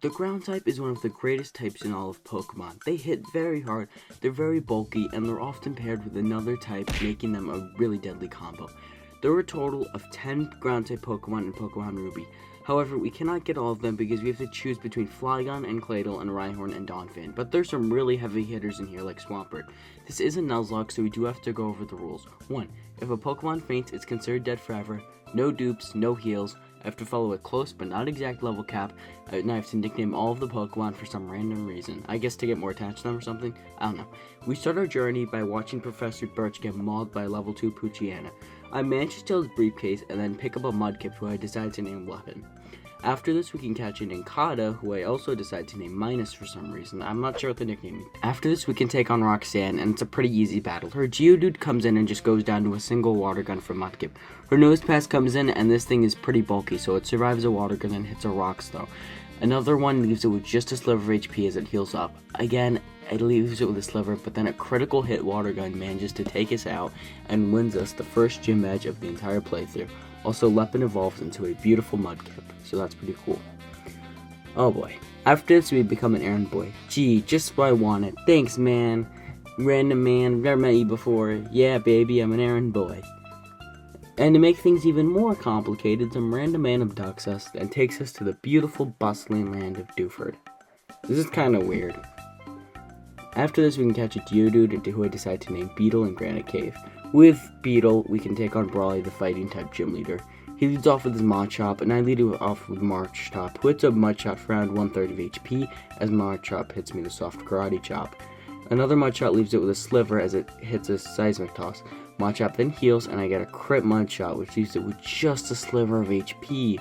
The ground type is one of the greatest types in all of Pokemon. They hit very hard, they're very bulky, and they're often paired with another type, making them a really deadly combo. There are a total of 10 ground type Pokemon in Pokemon Ruby. However, we cannot get all of them because we have to choose between Flygon and Claydol and Rhyhorn and Donphan. But there's some really heavy hitters in here like Swampert. This is a Nuzlocke, so we do have to go over the rules. 1. If a Pokemon faints, it's considered dead forever. No dupes, no heals. I have to follow a close but not exact level cap, and I have to nickname all of the Pokemon for some random reason. I guess to get more attached to them or something? I don't know. We start our journey by watching Professor Birch get mauled by level 2 Poochyena. I manage to steal his briefcase and then pick up a Mudkip who I decide to name Weapon. After this, we can catch an Inkata, who I also decide to name Minus for some reason. I'm not sure what the nickname is. After this, we can take on Roxanne, and it's a pretty easy battle. Her Geodude comes in and just goes down to a single water gun from Mudkip. Her Nosepass comes in, and this thing is pretty bulky, so it survives a water gun and hits a Rocks, though. Another one leaves it with just a sliver of HP as it heals up. Again, it leaves it with a sliver, but then a critical hit water gun manages to take us out and wins us the first gym badge of the entire playthrough. Also, Weapon evolves into a beautiful Mudkip, so that's pretty cool. Oh boy. After this, we become an errand boy. Gee, just what I wanted. Thanks, man. Random man, never met you before. Yeah, baby, I'm an errand boy. And to make things even more complicated, some random man abducts us and takes us to the beautiful, bustling land of Dewford. This is kind of weird. After this, we can catch a Geodude who I decide to name Beetle in Granite Cave. With Beetle, we can take on Brawley, the fighting type gym leader. He leads off with his Machop, and I lead off with Marchop, who hits a Mudshot for around 1/3 of HP, as Machop hits me with a soft Karate Chop. Another Mudshot leaves it with a sliver as it hits a Seismic Toss. Machop then heals, and I get a crit Mudshot, which leaves it with just a sliver of HP.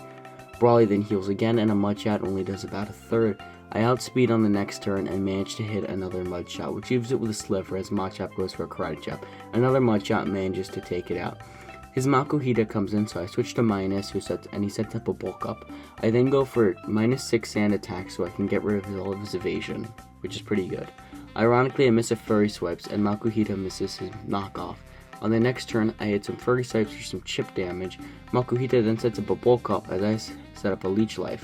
Brawley then heals again, and a Mudshot only does about a third. I outspeed on the next turn and manage to hit another Mudshot, which leaves it with a sliver as Machop goes for a Karate Chop. Another Mudshot manages to take it out. His Makuhita comes in, so I switch to Minus, he sets up a bulk up. I then go for -6 sand attack so I can get rid of all of his evasion, which is pretty good. Ironically, I miss a Furry Swipes, and Makuhita misses his knockoff. On the next turn, I hit some Furry Swipes for some chip damage. Makuhita then sets up a bulk up as I set up a Leech Life.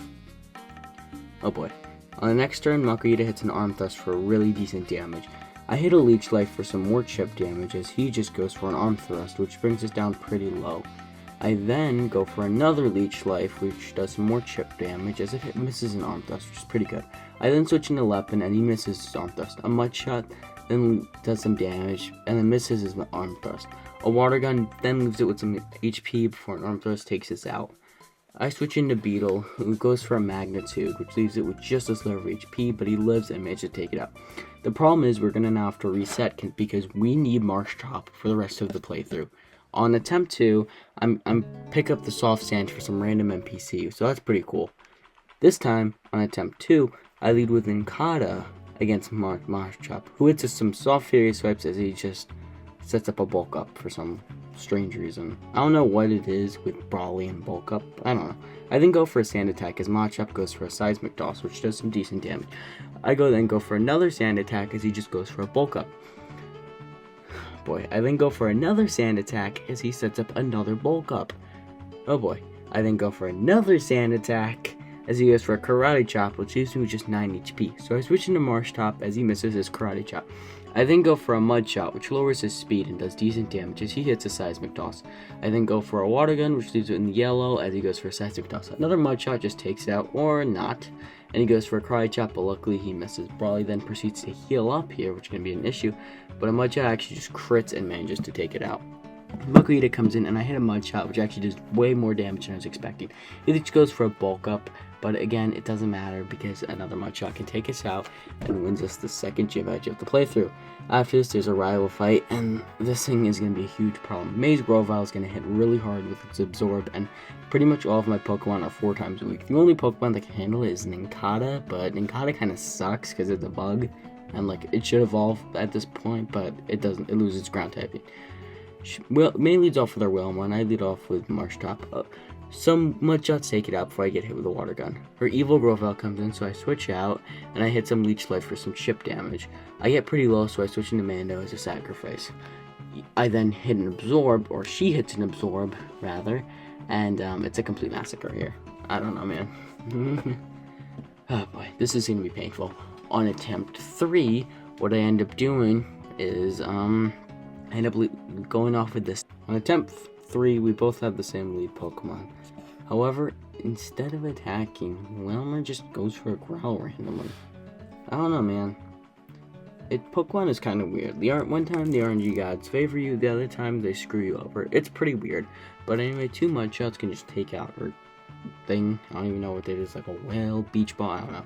Oh boy. On the next turn, Makuhita hits an Arm Thrust for really decent damage. I hit a Leech Life for some more chip damage as he just goes for an Arm Thrust, which brings us down pretty low. I then go for another Leech Life, which does some more chip damage as it misses an Arm Thrust, which is pretty good. I then switch into Weapon and he misses his Arm Thrust. A Mudshot then does some damage and then misses his Arm Thrust. A Water Gun then leaves it with some HP before an Arm Thrust takes us out. I switch into Beetle, who goes for a Magnitude, which leaves it with just a sliver of HP, but he lives and manages to take it out. The problem is we're going to now have to reset because we need Marshtomp for the rest of the playthrough. On attempt 2, I'm pick up the soft sand for some random NPC, so that's pretty cool. This time, on attempt 2, I lead with Inkata against Marshtomp, who hits us some soft Fairy Swipes as he just sets up a bulk up for some strange reason. I don't know what it is with Brawley and bulk up. I don't know. I then go for a sand attack as Machop goes for a Seismic Toss, which does some decent damage. I then go for another sand attack as he just goes for a bulk up. Boy, I then go for another sand attack as he sets up another bulk up. Oh boy. I then go for another sand attack as he goes for a Karate Chop, which leaves me with just 9 HP. So I switch into Marshtomp as he misses his Karate Chop. I then go for a Mudshot, which lowers his speed and does decent damage as he hits a Seismic Toss. I then go for a Water Gun, which leaves it in yellow as he goes for a Seismic Toss. Another Mudshot just takes it out, or not, and he goes for a Karate Chop, but luckily he misses. Brawley then proceeds to heal up here, which can be an issue, but a Mudshot actually just crits and manages to take it out. Makuhita comes in and I hit a Mudshot, which actually does way more damage than I was expecting. He just goes for a bulk up, but again, it doesn't matter because another Mudshot can take us out and wins us the second gym badge of the playthrough. After this, there's a rival fight, and this thing is going to be a huge problem. Maze Grovyle is going to hit really hard with its Absorb, and pretty much all of my Pokemon are 4 times a week. The only Pokemon that can handle it is Nincada, but Nincada kind of sucks because it's a bug, and like it should evolve at this point, but it doesn't. It loses its ground typing. May leads off with our Whelmon. I lead off with Marshtomp. Some Mudshots take it out before I get hit with a Water Gun. Her Evil Grovyle comes in, so I switch out, and I hit some Leech Life for some chip damage. I get pretty low, so I switch into Mando as a sacrifice. I then hit an Absorb, or she hits an Absorb, rather, and it's a complete massacre here. I don't know, man. Oh boy, this is gonna be painful. On attempt 3, what I end up doing is, I end up going off with this. On attempt 3, we both have the same lead Pokemon. However, instead of attacking, Wilmer just goes for a growl randomly. I don't know, man. Pokemon is kind of weird. One time the RNG gods favor you, the other time they screw you over. It's pretty weird. But anyway, 2 Mudshots can just take out her thing. I don't even know what it is, like a whale, beach ball, I don't know.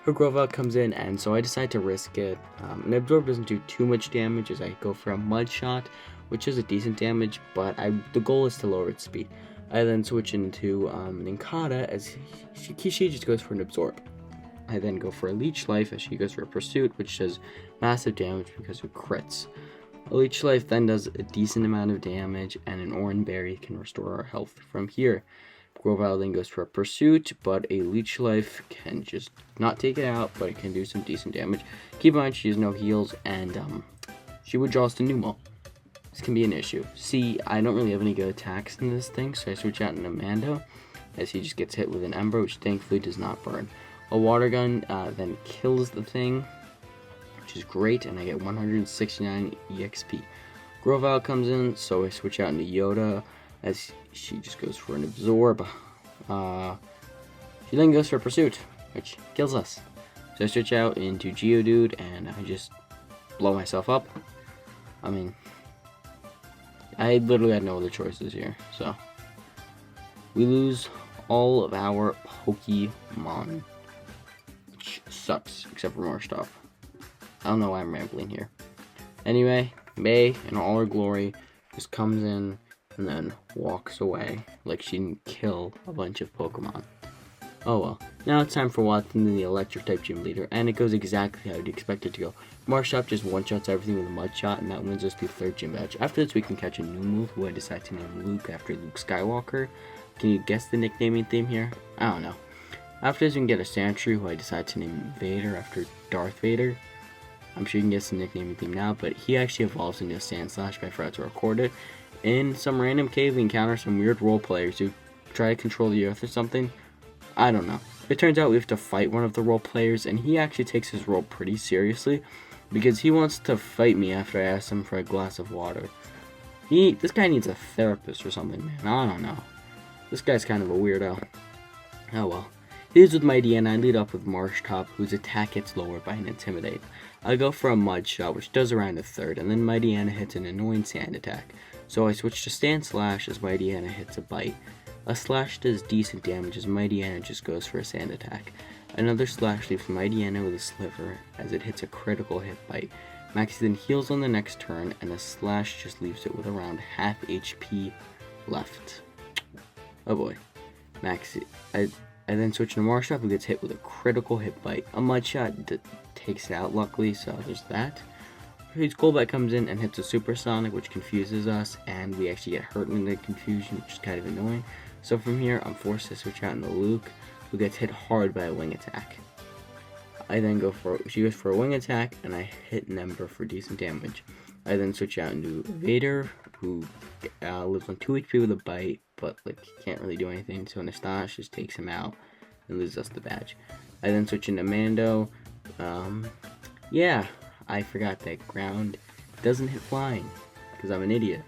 Her Grovyle comes in, and so I decide to risk it. An Absorb doesn't do too much damage as I go for a Mudshot, which is a decent damage, but the goal is to lower its speed. I then switch into Nincada as she just goes for an Absorb. I then go for a Leech Life as she goes for a Pursuit, which does massive damage because of crits. A Leech Life then does a decent amount of damage, and an Oran Berry can restore our health from here. Grovyle then goes for a Pursuit, but a Leech Life can just not take it out, but it can do some decent damage. Keep in mind she has no heals, and she withdraws to Numel. This can be an issue. See, I don't really have any good attacks in this thing, so I switch out into Mando, as he just gets hit with an Ember, which thankfully does not burn. A Water Gun then kills the thing, which is great, and I get 169 EXP. Grovyle comes in, so I switch out into Yoda, as she just goes for an Absorb. She then goes for a Pursuit, which kills us. So I switch out into Geodude, and I just blow myself up. I mean, I literally had no other choices here, so. We lose all of our Pokemon. Which sucks, except for more stuff. I don't know why I'm rambling here. Anyway, May, in all her glory, just comes in and then walks away like she didn't kill a bunch of Pokemon. Oh well. Now it's time for Watson, the Electric-type gym leader, and it goes exactly how you'd expect it to go. Marshall just one-shots everything with a Mudshot, and that wins us the 3rd gym badge. After this, we can catch a new move, who I decide to name Luke after Luke Skywalker. Can you guess the nicknaming theme here? I don't know. After this, we can get a Sandshrew, who I decide to name Vader after Darth Vader. I'm sure you can guess the nicknaming theme now, but he actually evolves into a Sandslash, but I forgot to record it. In some random cave, we encounter some weird role players who try to control the earth or something. I don't know. It turns out we have to fight one of the role players, and he actually takes his role pretty seriously, because he wants to fight me after I ask him for a glass of water. This guy needs a therapist or something, man. I don't know. This guy's kind of a weirdo. Oh well. Here's with Mightyena, I lead up with Marshtop, whose attack gets lowered by an Intimidate. I go for a Mudshot, which does around a 3rd, and then Mightyena hits an annoying Sand attack. So I switch to Sandslash as Mightyena hits a Bite. A Slash does decent damage as Mightyena just goes for a Sand attack. Another Slash leaves Mightyena with a Sliver as it hits a critical hit Bite. Maxie then heals on the next turn, and a Slash just leaves it with around half HP left. Oh boy. Maxie. I then switch to Marshall, who gets hit with a critical hit Bite. A Mudshot takes it out, luckily, so there's that. His Golbat comes in and hits a Supersonic, which confuses us, and we actually get hurt in the confusion, which is kind of annoying. So from here, I'm forced to switch out into Luke, who gets hit hard by a Wing Attack. She goes for a Wing Attack, and I hit an Ember for decent damage. I then switch out into Vader, who lives on 2 HP with a Bite, but can't really do anything, so Nastash just takes him out and loses us the badge. I then switch into Mando. Yeah, I forgot that ground doesn't hit flying, because I'm an idiot.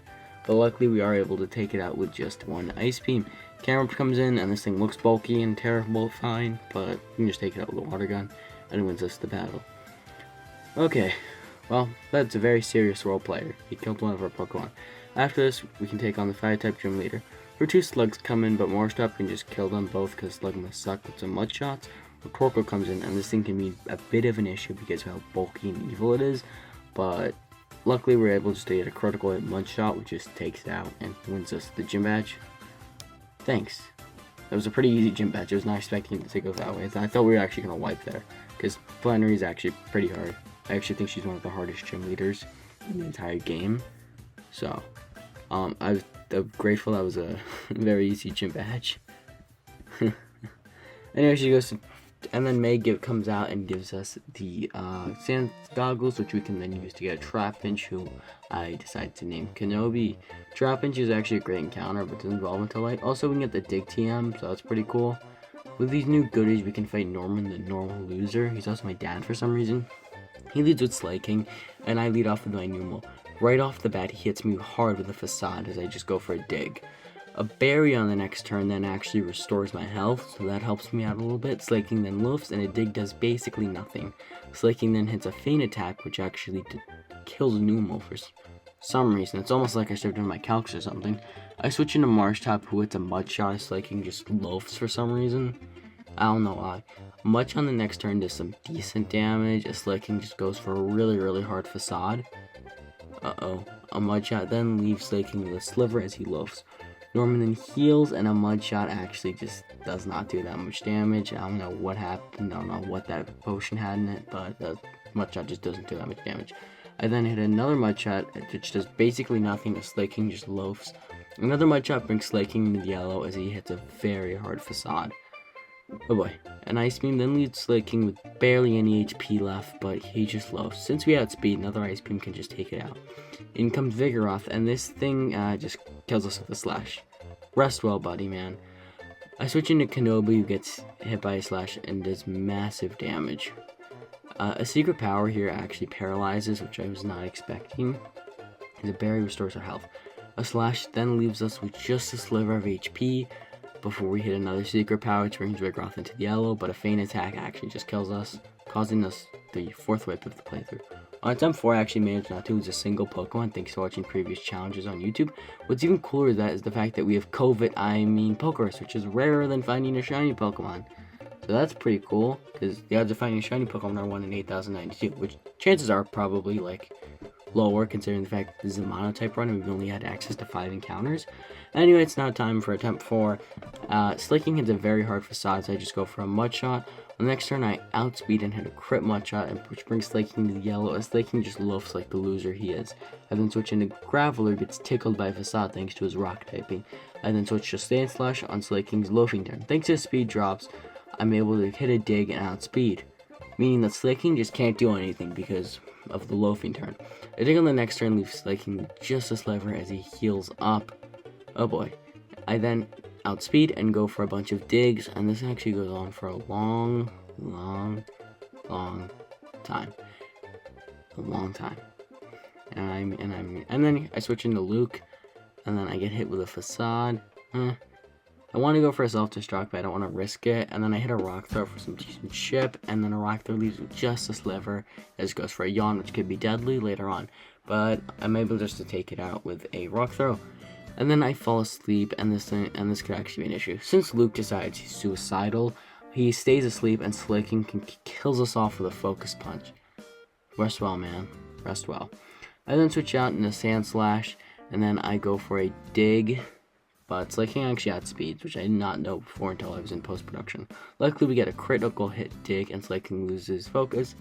But luckily we are able to take it out with just 1 Ice Beam. Camera comes in, and this thing looks bulky and terrifying, but we can just take it out with a Water Gun, and it wins us the battle. Okay, well, that's a very serious role player. He killed one of our Pokemon. After this, we can take on the Fire-type gym leader. Her 2 Slugs come in, but Marshall can just kill them both because Slug must suck with some Mudshots. Torkoal comes in, and this thing can be a bit of an issue because of how bulky and evil it is, but luckily we're able just to get a critical hit Mudshot, which just takes it out and wins us the gym badge. Thanks. That was a pretty easy gym badge. I was not expecting it to go that way. I thought we were actually going to wipe there, because Flannery is actually pretty hard. I actually think she's one of the hardest gym leaders in the entire game. So, I'm grateful that was a very easy gym badge. Anyway, she goes to, and then May comes out and gives us the sand goggles, which we can then use to get a Trapinch, who I decided to name Kenobi. Trapinch is actually a great encounter, but doesn't evolve until light. Also, we can get the Dig TM, so that's pretty cool. With these new goodies, we can fight Norman, the normal loser. He's also my dad for some reason. He leads with Slaking, and I lead off with my Numal. Right off the bat, he hits me hard with a Facade as I just go for a dig. A Berry on the next turn then actually restores my health, so that helps me out a little bit. Slaking then loofs, and a dig does basically nothing. Slaking then hits a Feint Attack, which actually kills Numal for some reason. It's almost like I started doing my calcs or something. I switch into Marsh Top, who hits a Mud Shot. Slaking just loafs for some reason. I don't know why. Much on the next turn does some decent damage. A Slaking just goes for a really hard Facade. A Mud Shot then leaves Slaking with a Sliver as he loafs. Norman then heals, and a Mud Shot actually just does not do that much damage. I don't know what happened. I don't know what that potion had in it, but the Mud Shot just doesn't do that much damage. I then hit another Mud Shot, which does basically nothing. A Slaking just loafs. Another Mud Shot brings Slaking into the yellow as he hits a very hard Facade. Oh boy. An Ice Beam then leaves Slaking with barely any HP left, but he just loafs. Since we outspeed, another Ice Beam can just take it out. In comes Vigoroth, and this thing just kills us with a Slash. Rest well, buddy, man. I switch into Kenobi, who gets hit by a Slash and does massive damage. A Secret Power here actually paralyzes, which I was not expecting. The Berry restores our health. A Slash then leaves us with just a sliver of HP before we hit another Secret Power, which brings Vigoroth into the yellow, but a Feint Attack actually just kills us, causing us the 4th wipe of the playthrough. On attempt 4, I actually managed not to lose a single Pokemon thanks to watching previous challenges on YouTube. What's even cooler than that is the fact that we have Pokerus, which is rarer than finding a shiny Pokemon. So that's pretty cool, because the odds of finding a shiny Pokemon are 1 in 8,092, which chances are probably, like, lower considering the fact that this is a mono-type run and we've only had access to 5 encounters. Anyway, it's now time for attempt 4. Slaking hits a very hard Facade, so I just go for a Mud Shot. On the next turn, I outspeed and hit a crit Mud Shot, which brings Slaking to the yellow, as Slaking just loafs like the loser he is. I then switch into Graveler, who gets tickled by Facade thanks to his rock typing. I then switch to Sandslash on Slaking's loafing turn. Thanks to his speed drops, I'm able to hit a dig and outspeed, meaning that Slaking just can't do anything because of the loafing turn. A dig on the next turn leaves Slaking just a sliver as he heals up. Oh boy. I then outspeed and go for a bunch of digs, and this actually goes on for a long time. A long time. And then I switch into Luke, and then I get hit with a Facade. I want to go for a self-destruct, but I don't want to risk it. And then I hit a Rock Throw for some decent chip, and then a Rock Throw leaves with just a sliver. It goes for a Yawn, which could be deadly later on. But I'm able just to take it out with a Rock Throw. And then I fall asleep, and this could actually be an issue. Since Luke decides he's suicidal, he stays asleep, and Slaking kills us off with a Focus Punch. Rest well, man. Rest well. I then switch out into Sandslash, and then I go for a dig. But Slaking actually outspeeds, which I did not know before until I was in post-production. Luckily, we get a critical hit dig, and Slaking loses focus.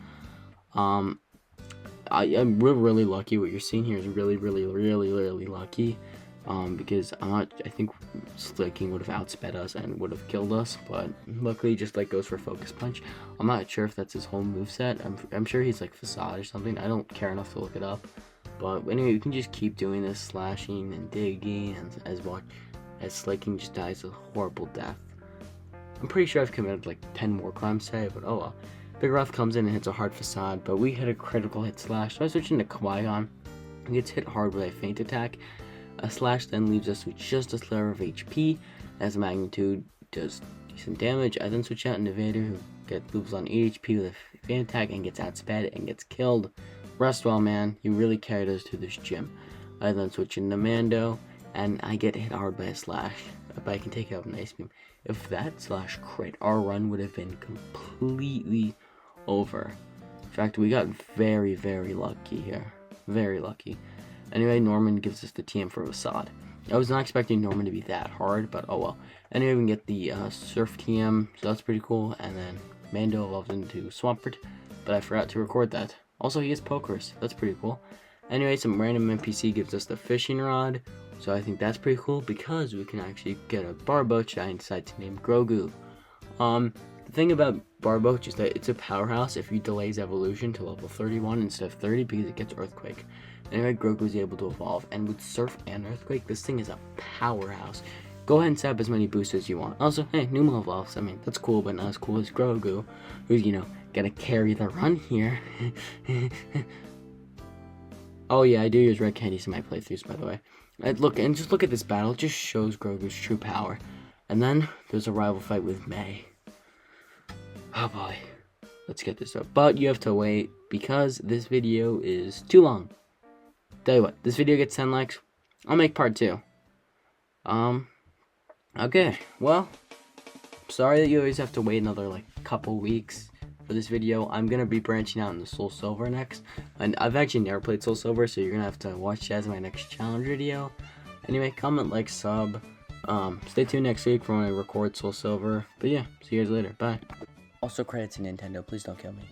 I'm really lucky. What you're seeing here is really lucky. Because I think Slaking would have outsped us and would have killed us, but luckily just like goes for Focus Punch. I'm not sure if that's his whole moveset. I'm sure he's like Facade or something. I don't care enough to look it up. But anyway, you can just keep doing this, slashing and digging, and as Slaking just dies a horrible death. I'm pretty sure I've committed like 10 more crimes today, but oh well. Vigoroth comes in and hits a hard Facade, but we hit a critical hit Slash, so I switch into Qui-Gon. He gets hit hard with a Feint Attack. A Slash then leaves us with just a sliver of HP, as Magnitude does decent damage. I then switch out into Vader, who loses on 8 HP with a Feint Attack and gets outsped and gets killed. Rest well, man. You really carried us to this gym. I then switch into Mando, and I get hit hard by a Slash, but I can take it out with an Ice Beam. If that Slash crit, our run would have been completely over. In fact, we got very lucky here. Very lucky. Anyway, Norman gives us the TM for Facade. I was not expecting Norman to be that hard, but oh well. Anyway, we can get the Surf TM, so that's pretty cool. And then Mando evolves into Swampert, but I forgot to record that. Also, he has Pokerus. That's pretty cool. Anyway, some random NPC gives us the Fishing Rod, so I think that's pretty cool because we can actually get a Barboach that I decided to name Grogu. The thing about Barboach is that it's a powerhouse if you delays evolution to level 31 instead of 30 because it gets Earthquake. Anyway, Grogu is able to evolve, and with Surf and Earthquake, this thing is a powerhouse. go ahead and set up as many boosters as you want. Also, hey, new Mobiles. I mean, that's cool, but not as cool as Grogu, who's, you know, gonna carry the run here. Oh yeah, I do use red candies in my playthroughs, by the way. Just look at this battle. It just shows Grogu's true power. And then there's a rival fight with May. Oh boy, let's get this up. But you have to wait because this video is too long. Tell you what, this video gets 10 likes, I'll make part 2. Okay, well, sorry that you always have to wait another like couple weeks for this video. I'm gonna be branching out into Soul Silver next, and I've actually never played Soul Silver, so you're gonna have to watch that as my next challenge video. Anyway, comment, like, sub. Stay tuned next week for when I record Soul Silver. But yeah, see you guys later. Bye. Also, credit to Nintendo. Please don't kill me.